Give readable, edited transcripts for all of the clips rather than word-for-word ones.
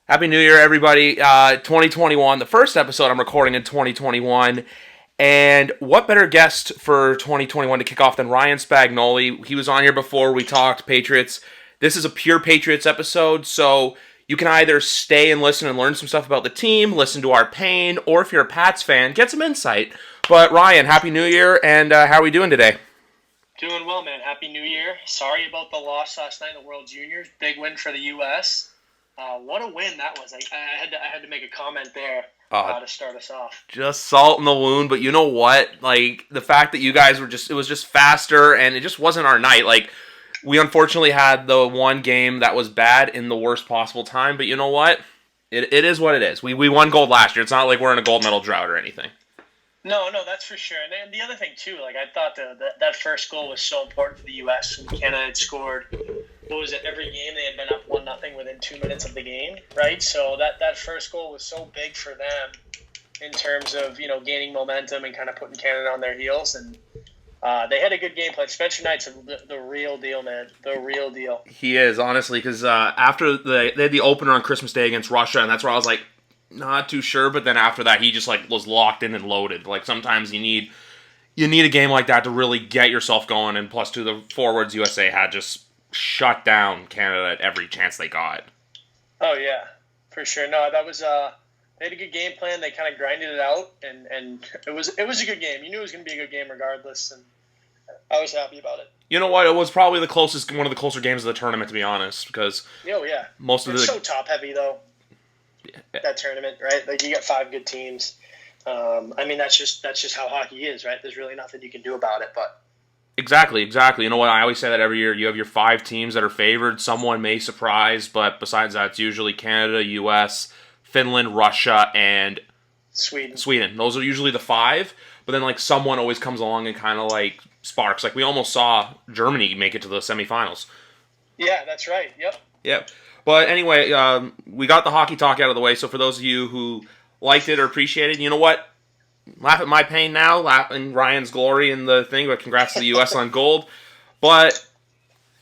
Happy New Year, everybody. 2021, the first episode I'm recording in 2021. And what better guest for 2021 to kick off than Ryan Spagnoli? He was on here before. We talked Patriots. This is a pure Patriots episode, so you can either stay and listen and learn some stuff about the team, listen to our pain, or if you're a Pats fan, get some insight. But Ryan, Happy New Year, and how are we doing today? Doing well, man. Happy New Year. Sorry about the loss last night in the World Jrs. Big win for the U.S. What a win that was. I had to make a comment there to start us off. Just salt in the wound, but you know what? Like, the fact that you guys were it was just faster, and it just wasn't our night. Like, we unfortunately had the one game that was bad in the worst possible time, but you know what? It is what it is. We won gold last year. It's not like we're in a gold medal drought or anything. No, that's for sure. And the other thing, too, like, I thought that first goal was so important for the U.S. And Canada had scored, what was it, every game they had been up 1-0 within 2 minutes of the game, right? So that first goal was so big for them in terms of, gaining momentum and kind of putting Canada on their heels. And they had a good game plan. Spencer Knight's the real deal, man. The real deal. He is, honestly, because after they had the opener on Christmas Day against Russia, and that's where I was like, not too sure, but then after that, he just was locked in and loaded. Like, sometimes you need a game like that to really get yourself going, and plus, the forwards USA had just shut down Canada at every chance they got. Oh, yeah, for sure. No, that was they had a good game plan. They kind of grinded it out, and it was a good game. You knew it was going to be a good game regardless, and I was happy about it. You know what? It was probably one of the closer games of the tournament, to be honest, because it's so top heavy though. That tournament, right? Like, you got 5 good teams. That's just how hockey is, right? There's really nothing you can do about it, but Exactly. You know what? I always say that every year. You have your 5 teams that are favored. Someone may surprise, but besides that, it's usually Canada, U.S., Finland, Russia, and Sweden. Those are usually the 5. But then, someone always comes along and kind of, sparks. Like, we almost saw Germany make it to the semifinals. Yeah, that's right. Yep. But anyway, we got the hockey talk out of the way, so for those of you who liked it or appreciated it, you know what? Laugh at my pain now, laugh in Ryan's glory in the thing, but congrats to the U.S. on gold. But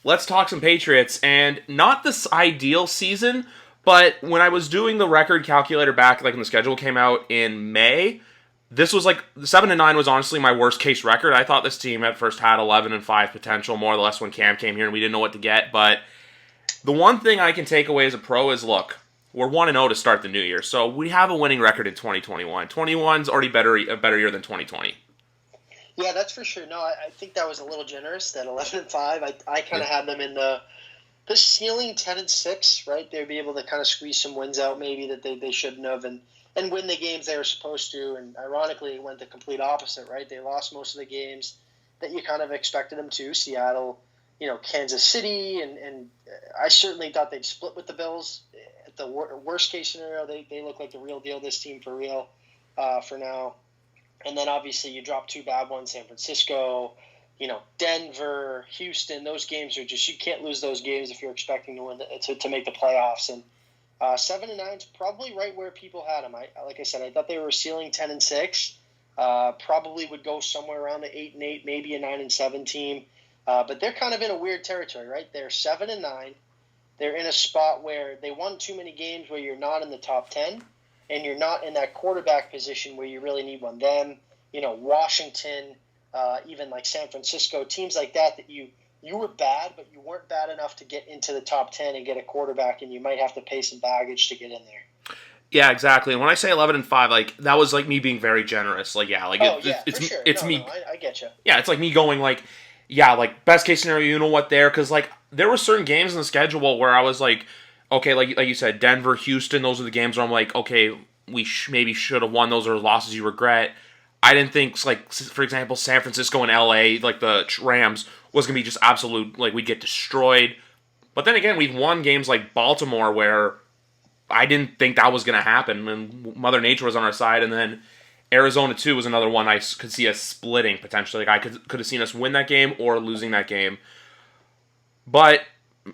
let's talk some Patriots, and not this ideal season, but when I was doing the record calculator back, when the schedule came out in May, this was 7-9 was honestly my worst case record. I thought this team at first had 11-5 potential, more or less when Cam came here and we didn't know what to get, but the one thing I can take away as a pro is, look, we're 1-0 to start the new year, so we have a winning record in 2021. 21's already a better year than 2020. Yeah, that's for sure. No, I think that was a little generous, that 11-5. I kind of had them in the ceiling 10-6, right? They'd be able to kind of squeeze some wins out maybe that they shouldn't have and win the games they were supposed to. And ironically, it went the complete opposite, right? They lost most of the games that you kind of expected them to. Seattle, Kansas City, and I certainly thought they'd split with the Bills. At the worst case scenario, they look like the real deal, this team, for real, for now. And then obviously you drop 2 bad ones, San Francisco, Denver, Houston. Those games are just, you can't lose those games if you're expecting to win to make the playoffs. And 7-9 is probably right where people had them. Like I said, I thought they were ceiling 10-6. Probably would go somewhere around the 8-8, maybe a 9-7 team. But they're kind of in a weird territory, right? They're 7-9. They're in a spot where they won too many games where you're not in the top 10, and you're not in that quarterback position where you really need one. Them, Washington, even like San Francisco, teams like that you were bad, but you weren't bad enough to get into the top 10 and get a quarterback, and you might have to pay some baggage to get in there. Yeah, exactly. And when I say 11-5, that was me being very generous. For sure. I get you. Yeah, it's me going best case scenario, you know what, because there were certain games in the schedule where I was okay, like you said, Denver, Houston, those are the games where I'm okay, we maybe should have won. Those are losses you regret. I didn't think, for example, San Francisco and LA, the Rams, was going to be just absolute, we'd get destroyed. But then again, we've won games like Baltimore where I didn't think that was going to happen, and Mother Nature was on our side, and then Arizona, too, was another one I could see us splitting, potentially. I could have seen us win that game or losing that game. But,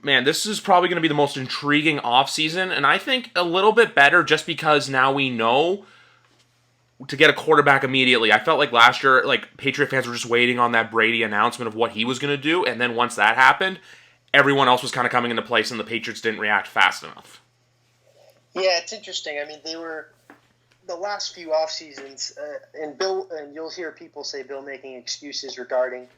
man, this is probably going to be the most intriguing offseason, and I think a little bit better just because now we know to get a quarterback immediately. I felt like last year, Patriot fans were just waiting on that Brady announcement of what he was going to do, and then once that happened, everyone else was kind of coming into place, and the Patriots didn't react fast enough. Yeah, it's interesting. I mean, they were the last few off seasons, and Bill, and you'll hear people say Bill making excuses regarding,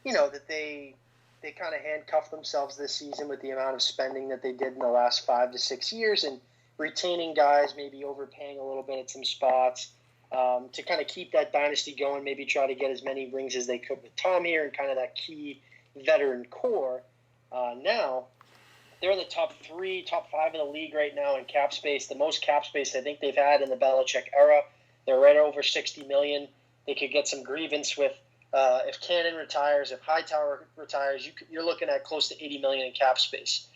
that they kind of handcuffed themselves this season with the amount of spending that they did in the last 5 to 6 years, and retaining guys, maybe overpaying a little bit at some spots, to kind of keep that dynasty going. Maybe try to get as many rings as they could with Tom here and kind of that key veteran core. Now they're in the top 5 in the league right now in cap space. The most cap space I think they've had in the Belichick era. They're right over $60 million. They could get some grievance with if Cannon retires, if Hightower retires. You're looking at close to $80 million in cap space.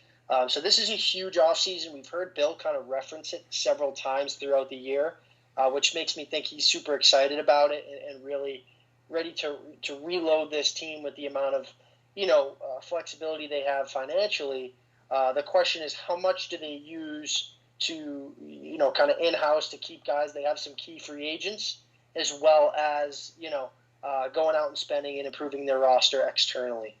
So this is a huge offseason. We've heard Bill kind of reference it several times throughout the year, which makes me think he's super excited about it and really ready to reload this team with the amount of flexibility they have financially. The question is, how much do they use to, kind of in-house to keep guys? They have some key free agents, as well as, going out and spending and improving their roster externally.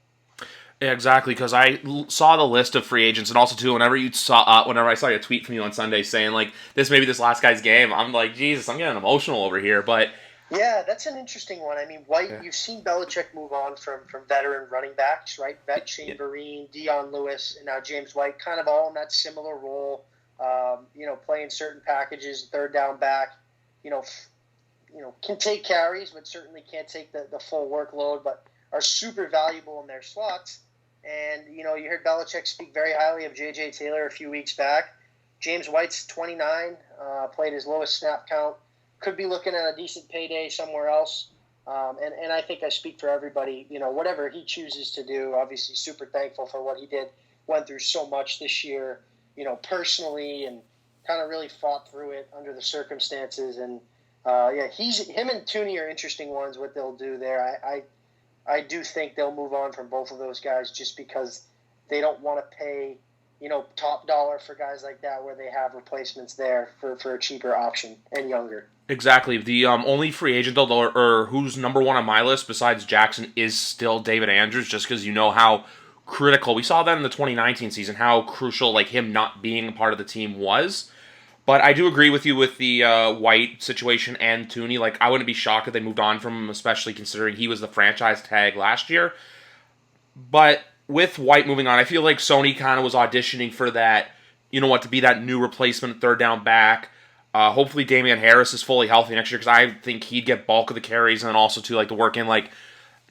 Yeah, exactly, because I saw the list of free agents, and also, too, whenever I saw your tweet from you on Sunday saying, like, this may be this last guy's game, I'm like, Jesus, I'm getting emotional over here, but... Yeah, that's an interesting one. I mean, White, You've seen Belichick move on from veteran running backs, right? Vet Chamberlain, Dion Lewis, and now James White, kind of all in that similar role, playing certain packages, third down back, can take carries, but certainly can't take the full workload, but are super valuable in their slots. And, you heard Belichick speak very highly of J.J. Taylor a few weeks back. James White's 29, played his lowest snap count. Could be looking at a decent payday somewhere else. And I think I speak for everybody, whatever he chooses to do. Obviously super thankful for what he did, went through so much this year, personally, and kind of really fought through it under the circumstances. And him and Tooney are interesting ones, what they'll do there. I do think they'll move on from both of those guys just because they don't want to pay, top dollar for guys like that where they have replacements there for a cheaper option and younger. Exactly. The only free agent, though, or who's number one on my list besides Jackson, is still David Andrews, just because you know how critical. We saw that in the 2019 season, how crucial like him not being a part of the team was. But I do agree with you with the White situation and Tooney. Like, I wouldn't be shocked if they moved on from him, especially considering he was the franchise tag last year. But with White moving on, I feel like Sony kind of was auditioning for that, to be that new replacement third down back. Hopefully Damian Harris is fully healthy next year because I think he'd get bulk of the carries, and then also to like to work in like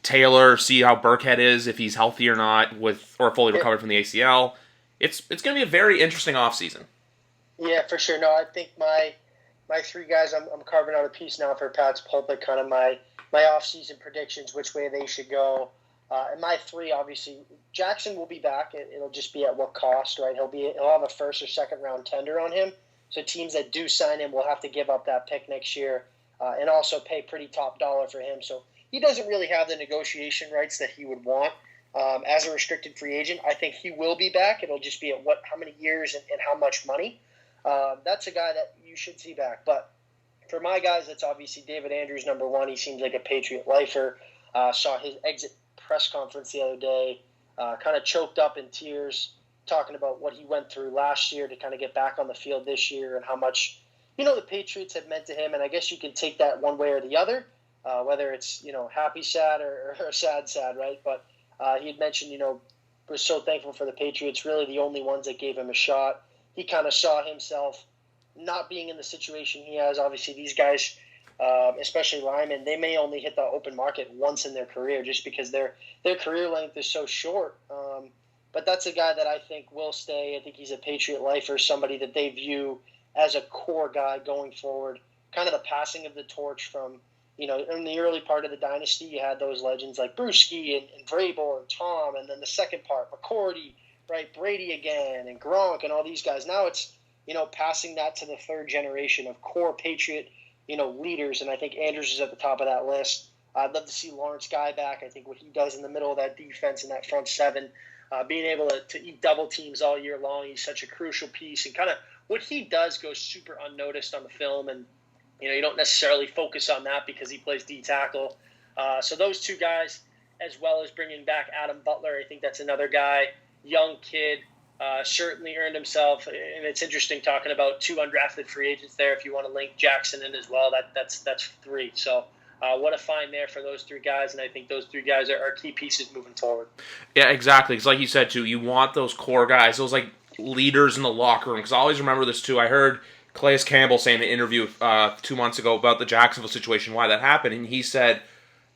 Taylor, see how Burkhead is, if he's healthy or not, or fully recovered from the ACL. It's going to be a very interesting offseason. Yeah, for sure. No, I think my three guys, I'm carving out a piece now for Pat's Pulpit, kind of my offseason predictions, which way they should go. And my three, obviously, Jackson will be back. It'll just be at what cost, right? He'll have a first or second round tender on him. So teams that do sign him will have to give up that pick next year and also pay pretty top dollar for him. So he doesn't really have the negotiation rights that he would want as a restricted free agent. I think he will be back. It'll just be at how many years and how much money. That's a guy that you should see back. But for my guys, it's obviously David Andrews, number one. He seems like a Patriot lifer. Saw his exit press conference the other day, kind of choked up in tears, talking about what he went through last year to kind of get back on the field this year and how much, the Patriots have meant to him. And I guess you can take that one way or the other, whether it's, happy, sad or sad, right? But he had mentioned, was so thankful for the Patriots, really the only ones that gave him a shot. He kind of saw himself not being in the situation he has. Obviously, these guys, especially linemen, they may only hit the open market once in their career just because their career length is so short. But that's a guy that I think will stay. I think he's a Patriot lifer, somebody that they view as a core guy going forward. Kind of the passing of the torch from, in the early part of the dynasty, you had those legends like Brewski and Vrabel and Tom, and then the second part, McCourty, right, Brady again, and Gronk and all these guys. Now it's, passing that to the third generation of core Patriot, leaders, and I think Andrews is at the top of that list. I'd love to see Lawrence Guy back. I think what he does in the middle of that defense and that front seven, being able to eat double teams all year long, he's such a crucial piece. And kind of what he does goes super unnoticed on the film, and you don't necessarily focus on that because he plays D tackle. So those two guys, as well as bringing back Adam Butler, I think that's another guy, young kid, Certainly earned himself, and it's interesting talking about 2 undrafted free agents there. If you want to link Jackson in as well, that's 3. So what a find there for those 3 guys, and I think those 3 guys are key pieces moving forward. Yeah, exactly. Because like you said, too, you want those core guys, those like leaders in the locker room. Because I always remember this, too. I heard Calais Campbell say in an interview 2 months ago about the Jacksonville situation, why that happened. And he said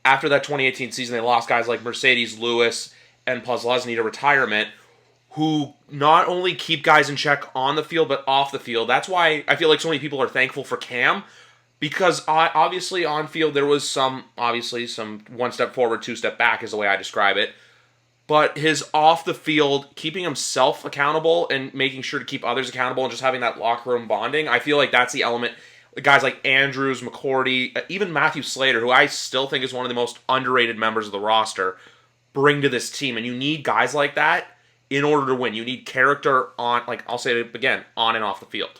after that 2018 season, they lost guys like Mercedes Lewis and Pozlesny to retirement, who not only keep guys in check on the field, but off the field. That's why I feel like so many people are thankful for Cam, because obviously on field there was some 1 step forward, 2 step back is the way I describe it. But his off the field, keeping himself accountable and making sure to keep others accountable and just having that locker room bonding, I feel like that's the element. Guys like Andrews, McCourty, even Matthew Slater, who I still think is one of the most underrated members of the roster, bring to this team. And you need guys like that in order to win. You need character on, like I'll say it again, on and off the field.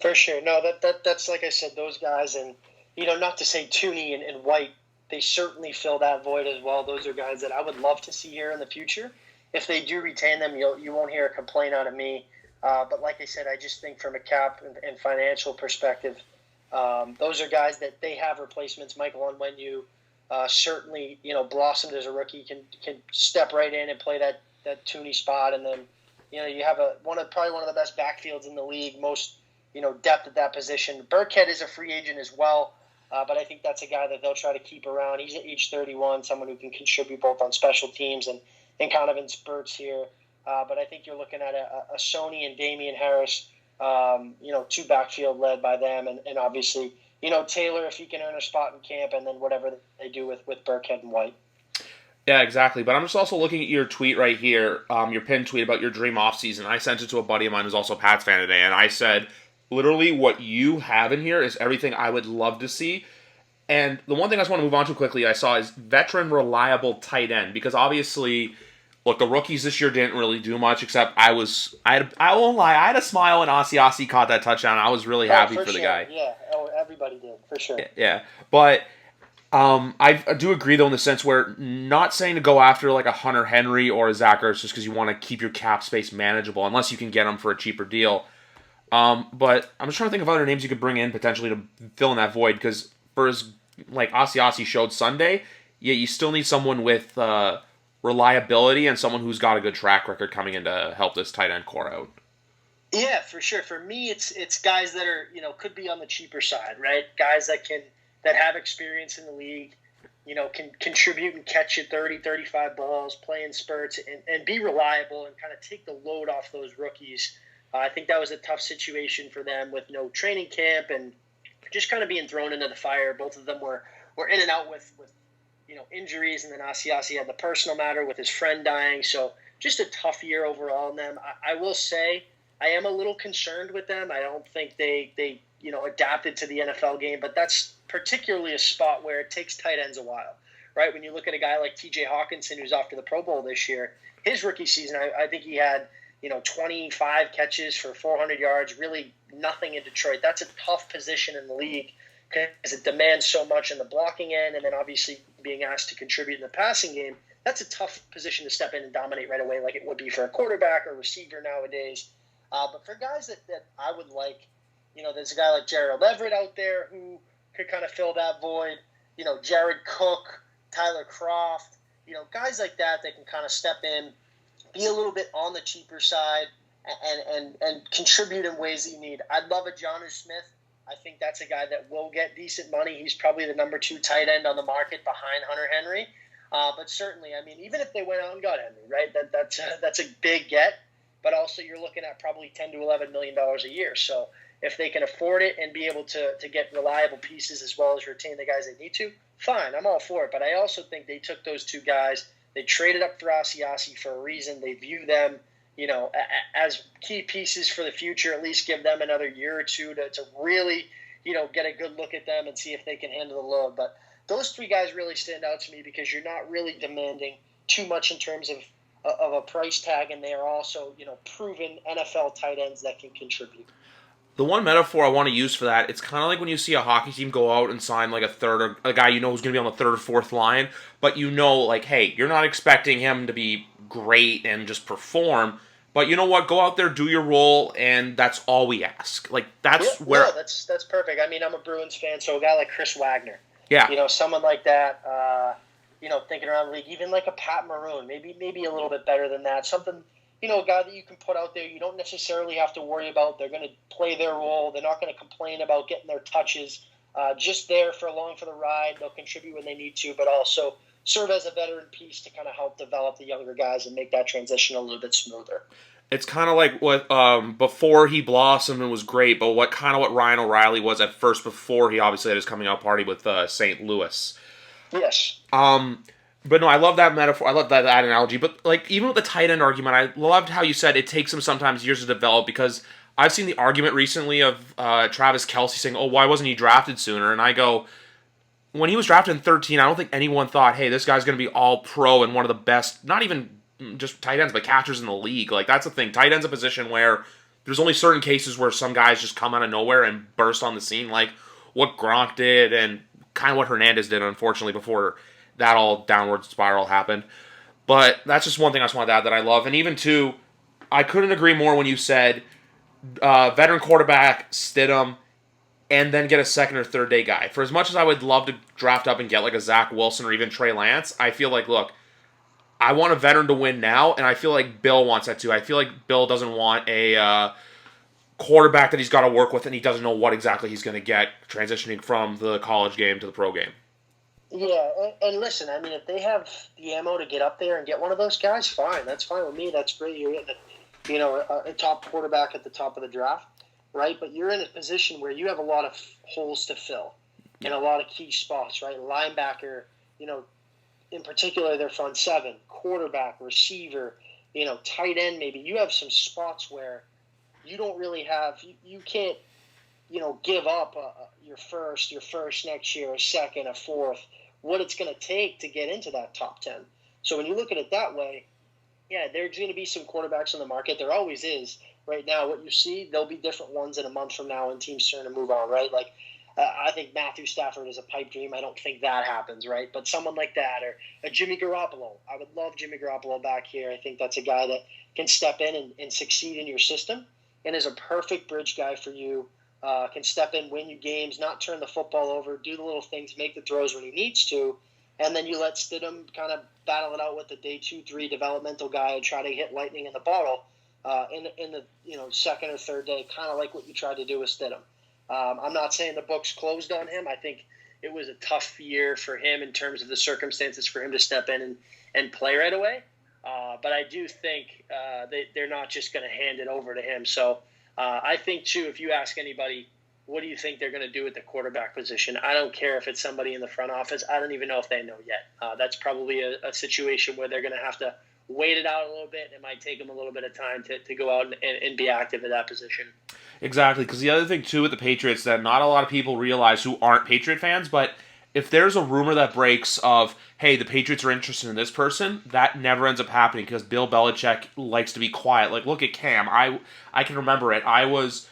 For sure. No, that's like I said, those guys, and not to say Tooney and White, they certainly fill that void as well. Those are guys that I would love to see here in the future. If they do retain them, you won't hear a complaint out of me. But like I said, I just think from a cap and financial perspective, those are guys that they have replacements. Michael Onwenu certainly, blossomed as a rookie, can step right in and play that Tooney spot, and then you have probably one of the best backfields in the league, most depth at that position. Burkhead is a free agent as well, but I think that's a guy that they'll try to keep around. He's at age 31, someone who can contribute both on special teams and kind of in spurts here. But I think you're looking at a Sony and Damian Harris, 2 backfield led by them, and obviously Taylor if he can earn a spot in camp, and then whatever they do with Burkhead and White. Yeah, exactly. But I'm just also looking at your tweet right here, your pinned tweet about your dream offseason. I sent it to a buddy of mine who's also a Pats fan today, and I said, literally what you have in here is everything I would love to see. And the one thing I just want to move on to quickly I saw is veteran reliable tight end, because obviously, look, the rookies this year didn't really do much, except I won't lie, I had a smile when Asiasi caught that touchdown. I was really happy for the guy. Yeah, everybody did, for sure. Yeah, but I do agree, though, in the sense where not saying to go after like a Hunter Henry or a Zach Ertz just because you want to keep your cap space manageable, unless you can get them for a cheaper deal. But I'm just trying to think of other names you could bring in potentially to fill in that void, because for as like Asiasi showed Sunday, yeah, you still need someone with reliability and someone who's got a good track record coming in to help this tight end core out. Yeah, for sure. For me, it's guys that are could be on the cheaper side, right? Guys that have experience in the league, can contribute and catch you 30, 35 balls, play in spurts, and be reliable and kind of take the load off those rookies. I think that was a tough situation for them with no training camp and just kind of being thrown into the fire. Both of them were in and out with injuries, and then Asiasi had the personal matter with his friend dying. So just a tough year overall in them. I will say I am a little concerned with them. I don't think they adapted to the NFL game, but that's particularly a spot where it takes tight ends a while, right? When you look at a guy like T.J. Hawkinson, who's off to the Pro Bowl this year, his rookie season, I think he had 25 catches for 400 yards, really nothing in Detroit. That's a tough position in the league because it demands so much in the blocking end, and then obviously being asked to contribute in the passing game. That's a tough position to step in and dominate right away, like it would be for a quarterback or receiver nowadays. But for guys that I would like, there's a guy like Gerald Everett out there who could kind of fill that void. Jared Cook, Tyler Kroft, guys like that can kind of step in, be a little bit on the cheaper side, and contribute in ways that you need. I'd love a Jonnu Smith. I think that's a guy that will get decent money. He's probably the number 2 tight end on the market behind Hunter Henry. But certainly, I mean, even if they went out and got Henry, right, that's a big get. But also you're looking at probably $10 to $11 million a year. So if they can afford it and be able to get reliable pieces as well as retain the guys they need to, fine, I'm all for it. But I also think they took those 2 guys, they traded up for Asiasi for a reason. They view them, as key pieces for the future, at least give them another year or two to really, get a good look at them and see if they can handle the load. But those 3 guys really stand out to me because you're not really demanding too much in terms of a price tag, and they are also, proven NFL tight ends that can contribute. The one metaphor I want to use for that, it's kind of like when you see a hockey team go out and sign like a third or a guy who's going to be on the 3rd or 4th line, but like, hey, you're not expecting him to be great and just perform, But you know what? Go out there, do your role, and that's all we ask. Like, that's Yeah, where... no, that's perfect. I mean, I'm a Bruins fan, so a guy like Chris Wagner, Yeah. someone like that, thinking around the league, even like a Pat Maroon, maybe a little bit better than that. Something, a guy that you can put out there. You don't necessarily have to worry about. They're going to play their role. They're not going to complain about getting their touches. Just there along for the ride. They'll contribute when they need to, but also serve as a veteran piece to kind of help develop the younger guys and make that transition a little bit smoother. It's kind of like what before he blossomed and was great, but what Ryan O'Reilly was at first before he obviously had his coming out party with St. Louis. Yes. But no, I love that metaphor. I love that analogy. But like even with the tight end argument, I loved how you said it takes him sometimes years to develop, because I've seen the argument recently of Travis Kelce saying, "Oh, why wasn't he drafted sooner?" And I go, when he was drafted in 13, I don't think anyone thought, "Hey, this guy's going to be all pro and one of the best, not even just tight ends, but catchers in the league." Like, that's the thing. Tight end's a position where there's only certain cases where some guys just come out of nowhere and burst on the scene, like what Gronk did and kind of what Hernandez did, unfortunately, before that all downward spiral happened. But that's just one thing I just wanted to add that I love. And even, too, I couldn't agree more when you said veteran quarterback, Stidham, and then get a second or third day guy. For as much as I would love to draft up and get like a Zach Wilson or even Trey Lance, I feel like, look, I want a veteran to win now, and I feel like Bill wants that too. I feel like Bill doesn't want a quarterback that he's got to work with and he doesn't know what exactly he's going to get transitioning from the college game to the pro game. Yeah, and listen, I mean, if they have the ammo to get up there and get one of those guys, fine. That's fine with me. That's great. You're getting a top quarterback at the top of the draft, right? But you're in a position where you have a lot of holes to fill in a lot of key spots, right? Linebacker, in particular, their front seven, quarterback, receiver, tight end maybe. You have some spots where you don't really have – you can't, give up your first next year, a second, a fourth, what it's going to take to get into that top 10. So when you look at it that way, yeah, there's going to be some quarterbacks on the market. There always is. Right now, what you see, there'll be different ones in a month from now when teams starting to move on, right? Like, I think Matthew Stafford is a pipe dream. I don't think that happens, right? But someone like that, or a Jimmy Garoppolo. I would love Jimmy Garoppolo back here. I think that's a guy that can step in and succeed in your system and is a perfect bridge guy for you. Can step in, win you games, not turn the football over, do the little things, make the throws when he needs to, and then you let Stidham kind of battle it out with the day 2-3 developmental guy and try to hit lightning in the bottle in the second or third day, kind of like what you tried to do with Stidham. I'm not saying the book's closed on him. I think it was a tough year for him in terms of the circumstances for him to step in and play right away. But I do think they're not just going to hand it over to him. So I think, too, if you ask anybody, what do you think they're going to do at the quarterback position? I don't care if it's somebody in the front office. I don't even know if they know yet. That's probably a situation where they're going to have to wait it out a little bit. It might take them a little bit of time to go out and be active at that position. Exactly, because the other thing, too, with the Patriots that not a lot of people realize who aren't Patriot fans, but if there's a rumor that breaks of, hey, the Patriots are interested in this person, that never ends up happening because Bill Belichick likes to be quiet. Like, look at Cam. I can remember it. I was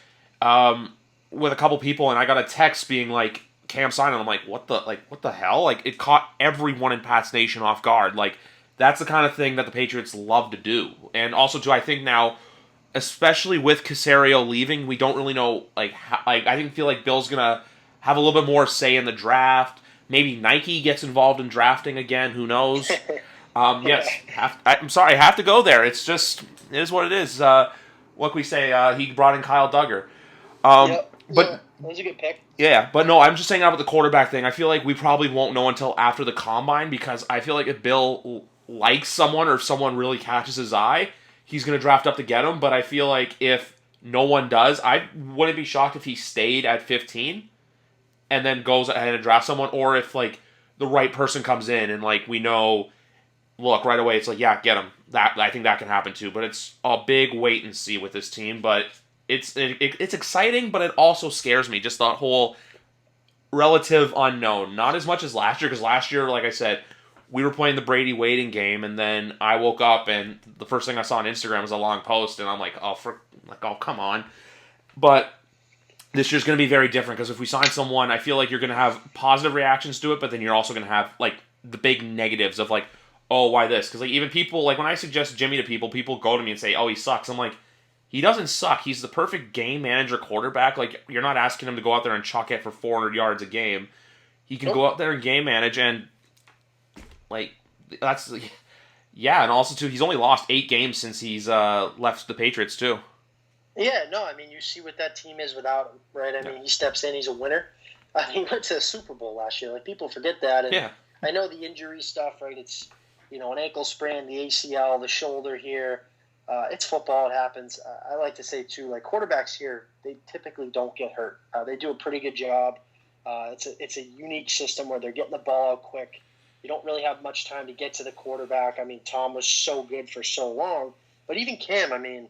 with a couple people, and I got a text being like, Cam signed, and I'm like, what the hell? Like, it caught everyone in Pats Nation off guard. Like, that's the kind of thing that the Patriots love to do. And also, too, I think now, especially with Caserio leaving, we don't really know, I feel like Bill's going to have a little bit more say in the draft. Maybe Nike gets involved in drafting again. Who knows? Yes, I'm sorry, I have to go there. It is what it is. What can we say? He brought in Kyle Duggar. But that was a good pick. Yeah, but no, I'm just saying about the quarterback thing. I feel like we probably won't know until after the combine because I feel like if Bill likes someone or if someone really catches his eye, he's going to draft up to get him. But I feel like if no one does, I wouldn't be shocked if he stayed at 15 and then goes ahead and drafts someone, or if like the right person comes in and like we know, look, right away it's like, yeah, get him. That I think that can happen too. But it's a big wait and see with this team. But it's exciting, but it also scares me. Just that whole relative unknown. Not as much as last year, because last year, like I said, we were playing the Brady waiting game, and then I woke up and the first thing I saw on Instagram was a long post, and I'm like, oh come on. But this year's going to be very different because if we sign someone, I feel like you're going to have positive reactions to it, but then you're also going to have like the big negatives of like, oh, why this? Because like even people like when I suggest Jimmy to people, people go to me and say, oh, he sucks. I'm like, he doesn't suck. He's the perfect game manager quarterback. Like you're not asking him to go out there and chuck it for 400 yards a game. He can go Nope. out there and game manage, and like that's yeah. And also too, he's only lost 8 games since he's left the Patriots too. Yeah, no, I mean, you see what that team is without him, right? I Yeah. mean, he steps in, he's a winner. I mean, he went to the Super Bowl last year. Like, people forget that. And Yeah. I know the injury stuff, right? It's, an ankle sprain, the ACL, the shoulder here. It's football. It happens. I like to say, too, like, quarterbacks here, they typically don't get hurt. They do a pretty good job. It's a unique system where they're getting the ball out quick. You don't really have much time to get to the quarterback. I mean, Tom was so good for so long. But even Cam, I mean,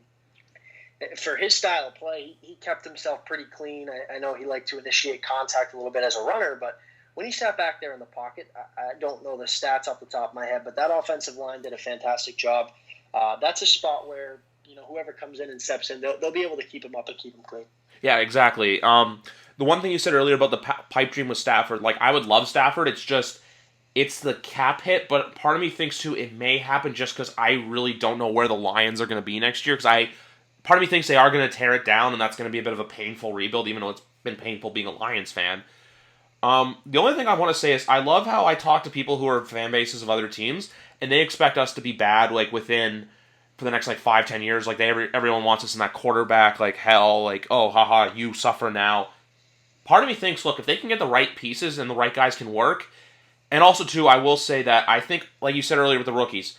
for his style of play, he kept himself pretty clean. I know he liked to initiate contact a little bit as a runner, but when he sat back there in the pocket, I don't know the stats off the top of my head, but that offensive line did a fantastic job. That's a spot where whoever comes in and steps in, they'll be able to keep him up and keep him clean. Yeah, exactly. The one thing you said earlier about the pipe dream with Stafford, like I would love Stafford. It's the cap hit, but part of me thinks too it may happen just because I really don't know where the Lions are going to be next year. Because part of me thinks they are going to tear it down, and that's going to be a bit of a painful rebuild, even though it's been painful being a Lions fan. The only thing I want to say is I love how I talk to people who are fan bases of other teams, and they expect us to be bad like within for the next like 5-10 years. Like everyone wants us in that quarterback like hell. Like oh haha you suffer now. Part of me thinks look if they can get the right pieces and the right guys can work, and also too I will say that I think like you said earlier with the rookies.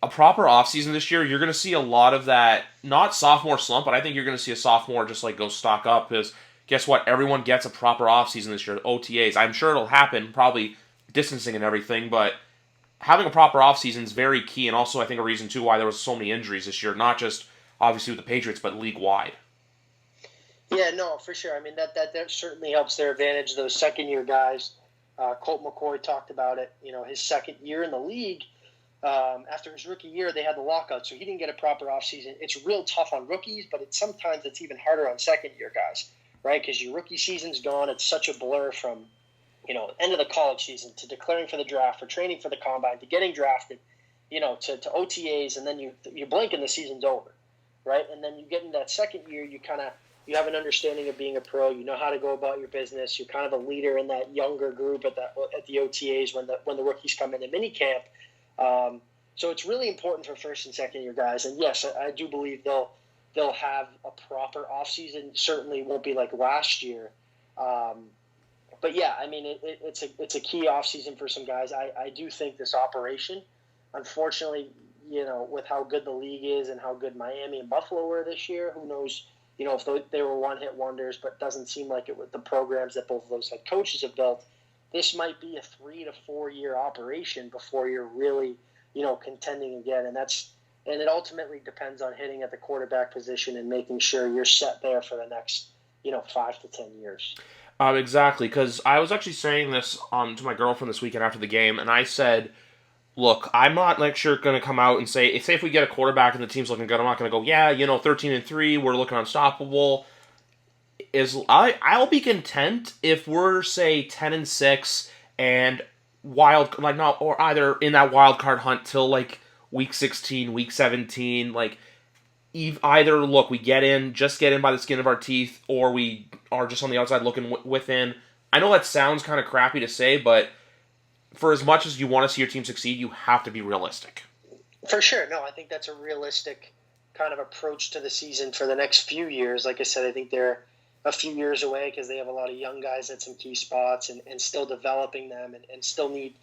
A proper offseason this year, you're going to see a lot of that, not sophomore slump, but I think you're going to see a sophomore just like go stock up because guess what? Everyone gets a proper offseason this year, OTAs. I'm sure it'll happen, probably distancing and everything, but having a proper offseason is very key and also I think a reason too why there was so many injuries this year, not just obviously with the Patriots, but league-wide. Yeah, no, for sure. I mean, that certainly helps their advantage, those second-year guys. Colt McCoy talked about it, his second year in the league. After his rookie year, they had the lockout, so he didn't get a proper offseason. It's real tough on rookies, but sometimes it's even harder on second-year guys, right? Because your rookie season's gone. It's such a blur from, end of the college season to declaring for the draft, for training for the combine, to getting drafted, to OTAs, and then you blink and the season's over, right? And then you get in that second year, you have an understanding of being a pro. You know how to go about your business. You're kind of a leader in that younger group at the OTAs when the rookies come in minicamp. So it's really important for first and second year guys. And yes, I do believe they'll have a proper offseason. Certainly won't be like last year. But yeah, I mean, it's a key offseason for some guys. I do think this operation, unfortunately, with how good the league is and how good Miami and Buffalo were this year, who knows, if they were one-hit wonders, but it doesn't seem like it with the programs that both of those head coaches have built. This might be a 3 to 4 year operation before you're really, contending again. And it ultimately depends on hitting at the quarterback position and making sure you're set there for the next, 5 to 10 years. Exactly, because I was actually saying this to my girlfriend this weekend after the game, and I said, look, I'm not like sure going to come out and say if we get a quarterback and the team's looking good, I'm not going to go, 13-3, we're looking unstoppable. I'll be content if we're say 10-6 and either in that wild card hunt till like week 16, week 17, like either look we get in by the skin of our teeth, or we are just on the outside looking within. I know that sounds kind of crappy to say, but for as much as you want to see your team succeed, you have to be realistic. For sure. No, I think that's a realistic kind of approach to the season for the next few years. Like I said, I think they're a few years away because they have a lot of young guys at some key spots and still developing them and still need,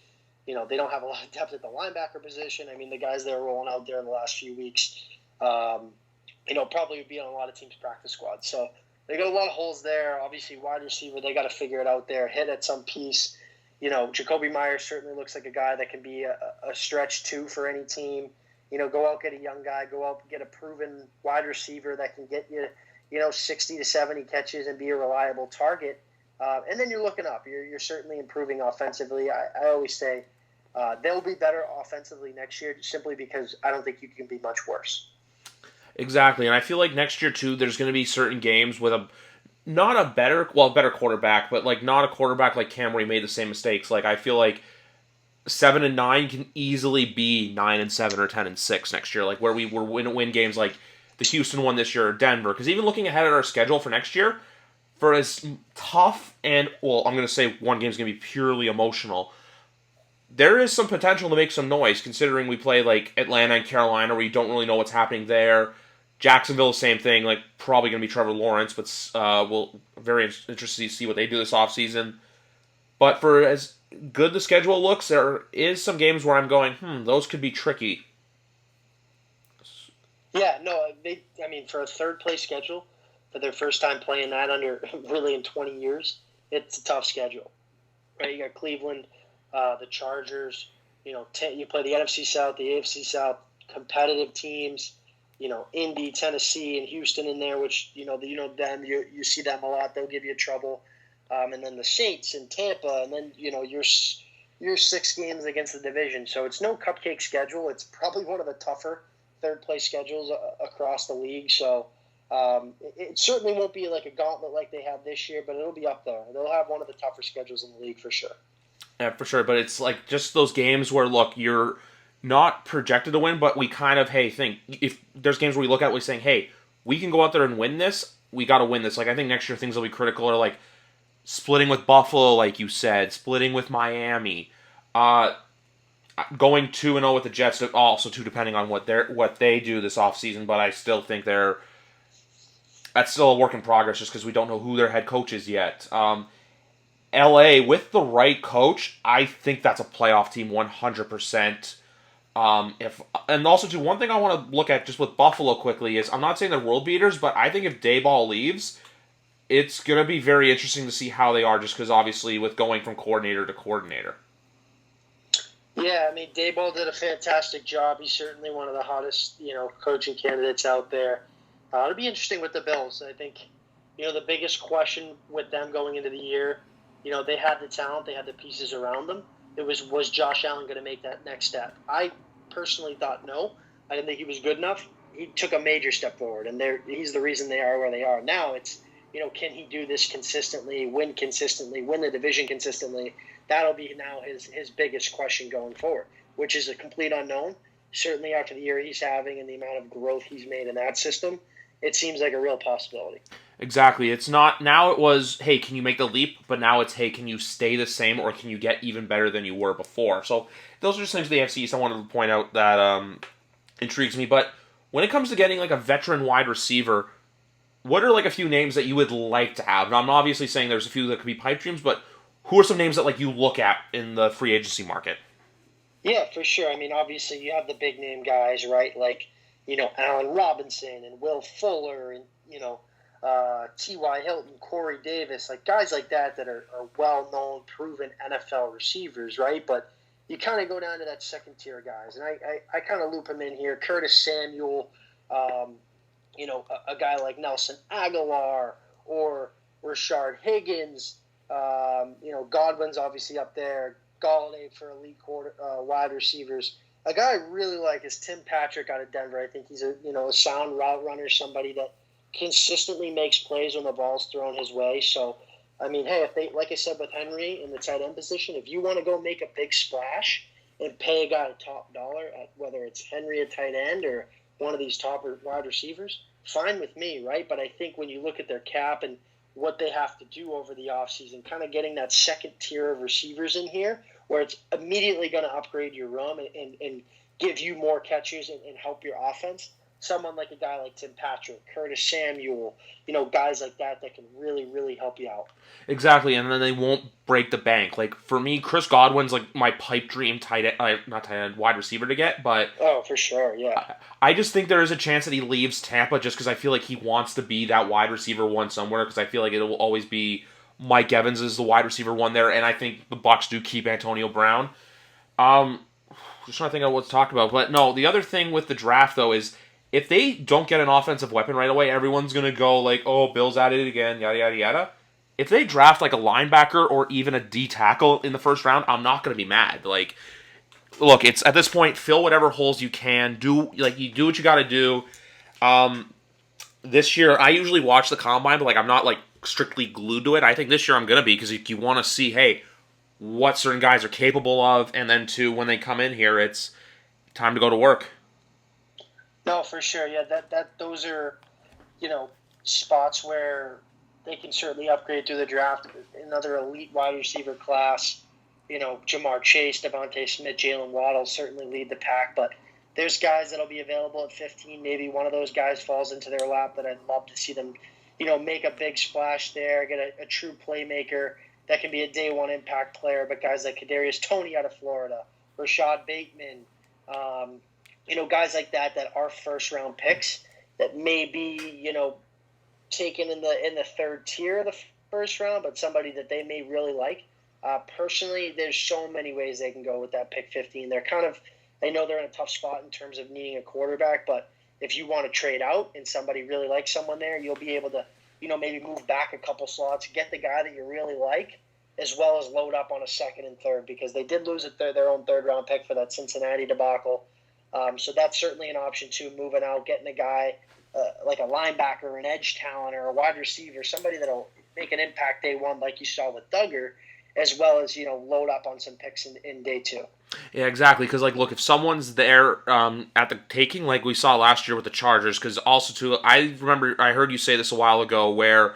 they don't have a lot of depth at the linebacker position. I mean, the guys that are rolling out there in the last few weeks, probably would be on a lot of teams' practice squads. So they got a lot of holes there. Obviously, wide receiver, they got to figure it out there, hit at some piece. Jacoby Myers certainly looks like a guy that can be a stretch two for any team. Go out, get a young guy, go out, get a proven wide receiver that can get you, 60 to 70 catches and be a reliable target. And then you're looking up. You're certainly improving offensively. I always say they'll be better offensively next year simply because I don't think you can be much worse. Exactly, and I feel like next year too, there's going to be certain games with a better quarterback, but like not a quarterback like Cam where he made the same mistakes. Like I feel like 7-9 can easily be 9-7 or 10-6 next year. Like where we were win games like the Houston one this year or Denver. Because even looking ahead at our schedule for next year, for as tough and well, I'm going to say one game's going to be purely emotional. There is some potential to make some noise, considering we play like Atlanta and Carolina, where you don't really know what's happening there. Jacksonville, same thing. Like probably going to be Trevor Lawrence, but we'll very interested to see what they do this offseason. But for as good the schedule looks, there is some games where I'm going, those could be tricky. Yeah, no, I mean, for a third place schedule, for their first time playing that under really in 20 years, it's a tough schedule, right? You got Cleveland, the Chargers. You play the NFC South, the AFC South, competitive teams. Indy, Tennessee, and Houston in there, which them. You see them a lot. They'll give you trouble. And then the Saints and Tampa, and then your 6 games against the division. So it's no cupcake schedule. It's probably one of the tougher third place schedules across the league. So it certainly won't be like a gauntlet like they have this year, but it'll be up there. They'll have one of the tougher schedules in the league for sure. Yeah, for sure. But it's like just those games where, look, you're not projected to win, but we kind of, think if there's games where we look at it, we're saying, hey, we can go out there and win this. We got to win this. Like, I think next year things will be critical, or like splitting with Buffalo, like you said, splitting with Miami, going 2-0 with the Jets, also too, depending on what they do this offseason. But I still think that's still a work in progress, just because we don't know who their head coach is yet. LA, with the right coach, I think that's a playoff team 100%. And also, too, one thing I want to look at just with Buffalo quickly is, I'm not saying they're world beaters, but I think if Daboll leaves, it's going to be very interesting to see how they are, just because obviously with going from coordinator to coordinator. Yeah, I mean, Daboll did a fantastic job. He's certainly one of the hottest, coaching candidates out there. It'll be interesting with the Bills. I think, the biggest question with them going into the year, they had the talent, they had the pieces around them. It was Josh Allen going to make that next step? I personally thought no. I didn't think he was good enough. He took a major step forward, and he's the reason they are where they are. Now it's, can he do this consistently, win the division consistently? That'll be now his biggest question going forward, which is a complete unknown. Certainly after the year he's having and the amount of growth he's made in that system, it seems like a real possibility. Exactly. It's not, now it was, hey, can you make the leap? But now it's, hey, can you stay the same, or can you get even better than you were before? So those are just things the AFC East I wanted to point out that intrigues me. But when it comes to getting like a veteran wide receiver, what are like a few names that you would like to have? Now, I'm obviously saying there's a few that could be pipe dreams, but who are some names that like you look at in the free agency market? Yeah, for sure. I mean, obviously you have the big name guys, right? Like, Allen Robinson and Will Fuller and, T.Y. Hilton, Corey Davis, like guys like that are well-known, proven NFL receivers, right? But you kind of go down to that second-tier guys, and I kind of loop them in here. Curtis Samuel, a guy like Nelson Aguilar or Rashard Higgins. Godwin's obviously up there. Galladay for elite wide receivers. A guy I really like is Tim Patrick out of Denver. I think he's a sound route runner, somebody that consistently makes plays when the ball's thrown his way. So, I mean, hey, if they, like I said with Henry in the tight end position, if you want to go make a big splash and pay a guy top dollar, at whether it's Henry a tight end or one of these top wide receivers, fine with me, right? But I think when you look at their cap and what they have to do over the offseason, kind of getting that second tier of receivers in here where it's immediately going to upgrade your room and give you more catches and help your offense. Someone like a guy like Tim Patrick, Curtis Samuel, guys like that can really, really help you out. Exactly, and then they won't break the bank. Like, for me, Chris Godwin's like my pipe dream wide receiver to get, but... Oh, for sure, yeah. I just think there is a chance that he leaves Tampa just because I feel like he wants to be that wide receiver one somewhere, because I feel like it will always be Mike Evans is the wide receiver one there, and I think the Bucs do keep Antonio Brown. Just trying to think of what to talk about, but no, the other thing with the draft, though, is if they don't get an offensive weapon right away, everyone's going to go like, oh, Bill's at it again, yada, yada, yada. If they draft like a linebacker or even a D tackle in the first round, I'm not going to be mad. Like, look, it's at this point, fill whatever holes you can. You do what you got to do. This year, I usually watch the combine, but like I'm not like strictly glued to it. I think this year I'm going to be, because you want to see, hey, what certain guys are capable of, and then two, when they come in here, it's time to go to work. No, for sure. Yeah, those are, spots where they can certainly upgrade through the draft. Another elite wide receiver class, Jamar Chase, Devontae Smith, Jalen Waddle certainly lead the pack, but there's guys that'll be available at 15. Maybe one of those guys falls into their lap that I'd love to see them, make a big splash there, get a true playmaker that can be a day one impact player. But guys like Kadarius Toney out of Florida, Rashad Bateman, guys like that are first round picks that may be, taken in the third tier of the first round, but somebody that they may really like. Personally, there's so many ways they can go with that pick 15. I know they're in a tough spot in terms of needing a quarterback, but if you want to trade out and somebody really likes someone there, you'll be able to, maybe move back a couple slots, get the guy that you really like, as well as load up on a second and third, because they did lose their own third-round pick for that Cincinnati debacle. So that's certainly an option too, moving out, getting a guy like a linebacker, an edge talent, or a wide receiver, somebody that'll make an impact day one like you saw with Duggar, as well as, load up on some picks in day two. Yeah, exactly. Because, look, if someone's there at the taking, like we saw last year with the Chargers, because also, too, I remember I heard you say this a while ago where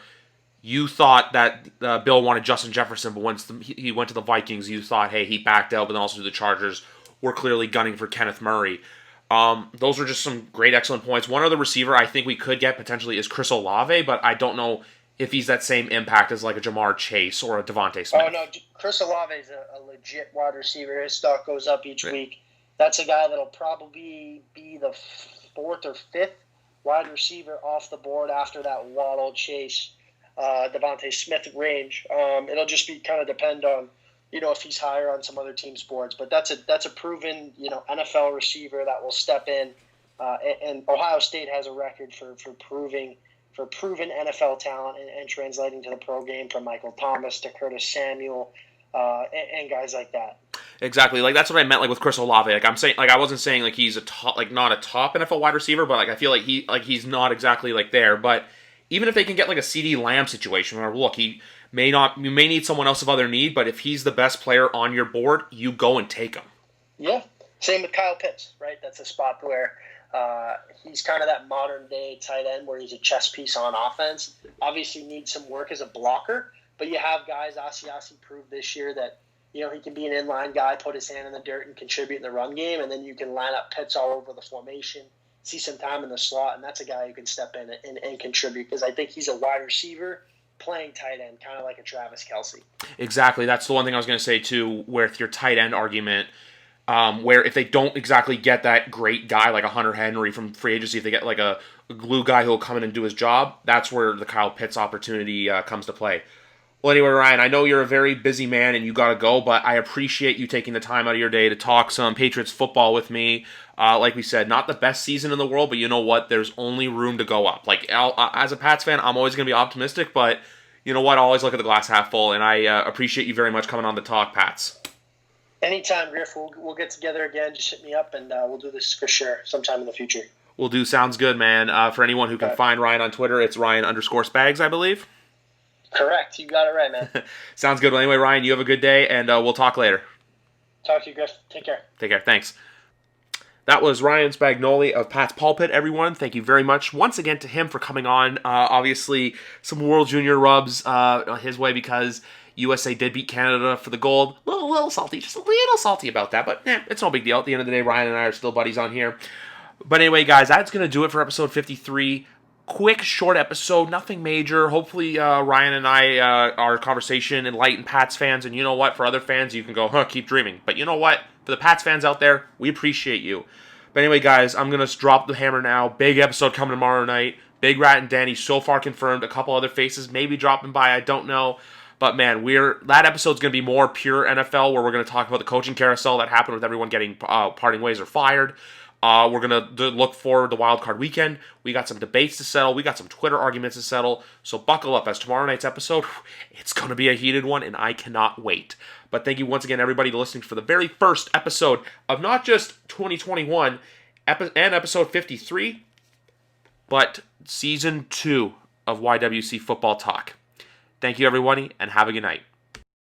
you thought that Bill wanted Justin Jefferson, but once he went to the Vikings, you thought, hey, he backed out, but then also the Chargers were clearly gunning for Kenneth Murray. Those are just some great, excellent points. One other receiver I think we could get potentially is Chris Olave, but I don't know if he's that same impact as like a Jamar Chase or a Devontae Smith. Oh, no, Chris Olave is a legit wide receiver. His stock goes up each week. That's a guy that'll probably be the fourth or fifth wide receiver off the board after that Waddle, Chase, Devontae Smith range. It'll just be kind of depend on, if he's higher on some other teams' boards. But that's a proven, NFL receiver that will step in. And Ohio State has a record for proven NFL talent and translating to the pro game, from Michael Thomas to Curtis Samuel and guys like that. Exactly, that's what I meant, with Chris Olave. I'm saying, I wasn't saying he's a top, not a top NFL wide receiver, but I feel like he's not exactly there. But even if they can get a CeeDee Lamb situation, where look, you may need someone else of other need, but if he's the best player on your board, you go and take him. Yeah, same with Kyle Pitts, right? That's a spot where he's kind of that modern-day tight end where he's a chess piece on offense. Obviously needs some work as a blocker, but you have guys, Asiasi proved this year that, he can be an inline guy, put his hand in the dirt and contribute in the run game, and then you can line up Pitts all over the formation, see some time in the slot, and that's a guy who can step in and contribute, because I think he's a wide receiver playing tight end, kind of like a Travis Kelce. Exactly. That's the one thing I was going to say, too, with your tight end argument. Where if they don't exactly get that great guy like a Hunter Henry from free agency, if they get a glue guy who will come in and do his job, that's where the Kyle Pitts opportunity comes to play. Well, anyway, Ryan, I know you're a very busy man and you got to go, but I appreciate you taking the time out of your day to talk some Patriots football with me. Like we said, not the best season in the world, but you know what? There's only room to go up. As a Pats fan, I'm always going to be optimistic, but you know what? I always look at the glass half full, and I appreciate you very much coming on to talk, Pats. Anytime, Griff. We'll get together again. Just hit me up, and we'll do this for sure sometime in the future. We'll do. Sounds good, man. For anyone who can find Ryan on Twitter, it's Ryan_Spags, I believe. Correct. You got it right, man. Sounds good. Well, anyway, Ryan, you have a good day, and we'll talk later. Talk to you, Griff. Take care. Take care. Thanks. That was Ryan Spagnoli of Pat's Pulpit, everyone. Thank you very much once again to him for coming on. Obviously, some World Jr. rubs his way because USA did beat Canada for the gold. A little salty, just a little salty about that, but it's no big deal. At the end of the day, Ryan and I are still buddies on here. But anyway, guys, that's going to do it for episode 53. Quick, short episode, nothing major. Hopefully, Ryan and I, our conversation enlightened Pats fans, and you know what? For other fans, you can go, keep dreaming. But you know what? For the Pats fans out there, we appreciate you. But anyway, guys, I'm going to drop the hammer now. Big episode coming tomorrow night. Big Rat and Danny so far confirmed. A couple other faces maybe dropping by, I don't know. But man, that episode's going to be more pure NFL, where we're going to talk about the coaching carousel that happened with everyone getting parting ways or fired. We're going to look forward to Wild Card Weekend. We got some debates to settle. We got some Twitter arguments to settle. So buckle up, as tomorrow night's episode, it's going to be a heated one, and I cannot wait. But thank you once again, everybody, for listening for the very first episode of not just 2021 and episode 53, but Season 2 of YWC Football Talk. Thank you, everybody, and have a good night.